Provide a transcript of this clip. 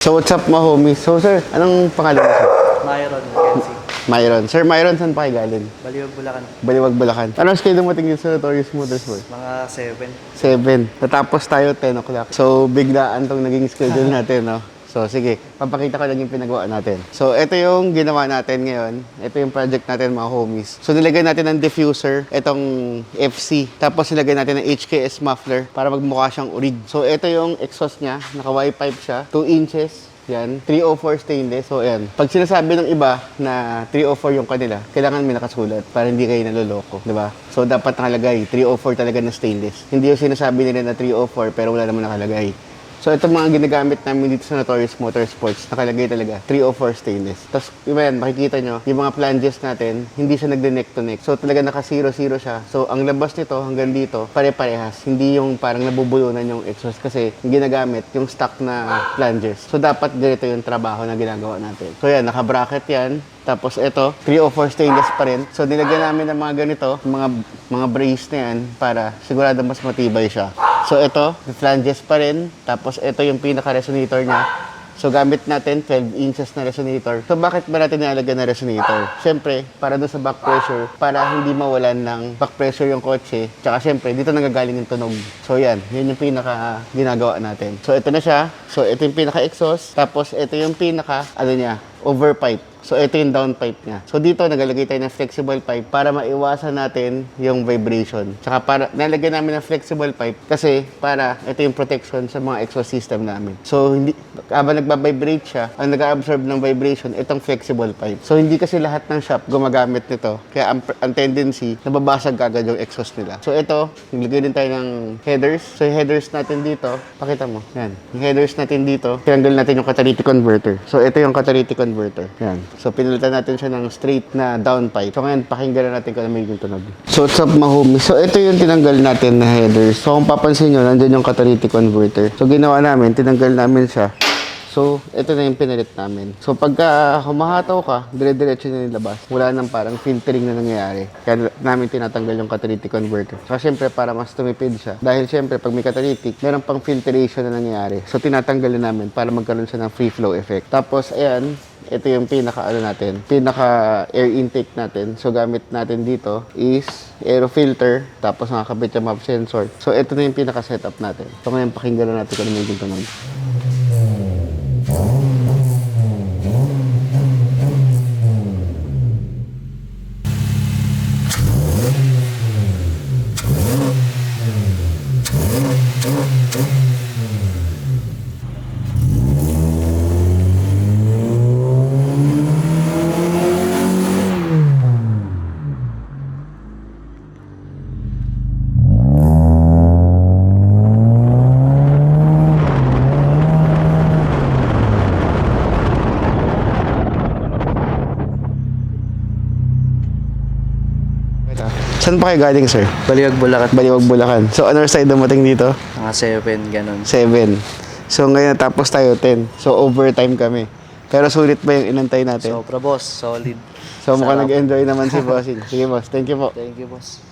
So what's up mga homies? So sir, anong pangalan mo sir? Myron Kenzie. Myron. Sir Myron, saan pa kayo galing? Baliwag, Bulacan. Baliwag, Bulacan. Anong kayo dumating dito sa Notorious Motorsport? Mga 7. 7. Natapos tayo 10 o'clock. So biglaan tong naging schedule natin, no? So sige, papakita ko lang yung pinagawa natin. So ito yung ginawa natin ngayon. Ito yung project natin mga homies. So nilagay natin ng diffuser, itong FC. Tapos nilagay natin ng HKS muffler para magmukha siyang urig. So ito yung exhaust niya, naka-Y-pipe siya, 2 inches. Yan, 304 stainless. So, ayan. Pag sinasabi ng iba na 304 yung kanila, kailangan may nakasulat para hindi kayo naloloko, di ba? So, dapat nakalagay, 304 talaga na stainless. Hindi yung sinasabi nila na 304 pero wala naman nakalagay. So, itong mga ginagamit namin dito sa Notorious Motorsports, nakalagay talaga, 304 stainless. Tapos, yan, makikita nyo, yung mga flanges natin, hindi siya nagde-neck to neck. So, talaga naka-0-0 siya. So, ang labas nito hanggang dito, pare-parehas. Hindi yung parang nabubulunan yung exhaust kasi yung ginagamit, yung stock na flanges. So, dapat ganito yung trabaho na ginagawa natin. So, yan, naka-bracket yan. Tapos ito, 304 stainless pa rin. So nilagyan namin ng mga ganito, mga brace na yan para sigurado mas matibay siya. So ito, flanges pa rin. Tapos ito yung pinaka-resonator niya. So gamit natin 12 inches na resonator. So bakit ba natin nilalagyan na resonator? Siyempre, para doon sa back pressure, para hindi mawalan ng back pressure yung kotse. Tsaka siyempre, dito nagagaling yung tunog. So yan yung pinaka ginagawa natin. So ito na siya. So ito yung pinaka-exhaust. Tapos ito yung pinaka, overpipe. So, ito yung downpipe niya. So, dito nagalagay tayo ng flexible pipe para maiwasan natin yung vibration. Tsaka para, nalagyan namin ng flexible pipe kasi para ito yung protection sa mga exhaust system namin. So, hindi, habang nagbabibrate siya, ang nag-absorb ng vibration, itong flexible pipe. So, hindi kasi lahat ng shop gumagamit nito. Kaya ang tendency, nababasag agad yung exhaust nila. So, ito, naglagay din tayo ng headers. So, yung headers natin dito, pakita mo, yan. Yung headers natin dito, tinanggal natin yung catalytic converter. So, ito yung catalytic converter. Yan. So, pinalitan natin siya ng straight na downpipe. So, ngayon, pakinggan natin kung ano may tunog. So, what's up mga homies? So, ito yung tinanggal natin na headers. So, kung papansin nyo, nandyan yung catalytic converter. So, ginawa namin, tinanggal namin siya. So, ito na yung pinalit namin. So, pagka humahataw ka, dire-diretso na yung labas. Wala nang parang filtering na nangyayari. Kaya namin tinatanggal yung catalytic converter. So, syempre, para mas tumipid siya. Dahil syempre, pag may catalytic, meron pang filtration na nangyayari. So, tinatanggal na namin para magkaroon siya ng free flow effect. Tapos, ayan, ito yung pinaka air intake natin. So gamit natin dito is air filter, tapos nakakabit yung map sensor. So ito na yung pinaka setup natin. So ngayon pakinggan na natin kung ano yung tunog. Saan pa kayo galing, sir? Baliwag, Bulacan. Baliwag, Bulacan. So, ano side dumating dito? Mga 7, ganun. 7. So, ngayon tapos tayo 10. So, overtime kami. Pero sulit ba yung inantay natin? Sobra, boss. Solid. So, mukhang Sarap. nag-enjoy naman si Bossing. Sige, boss. Thank you po. Thank you, boss.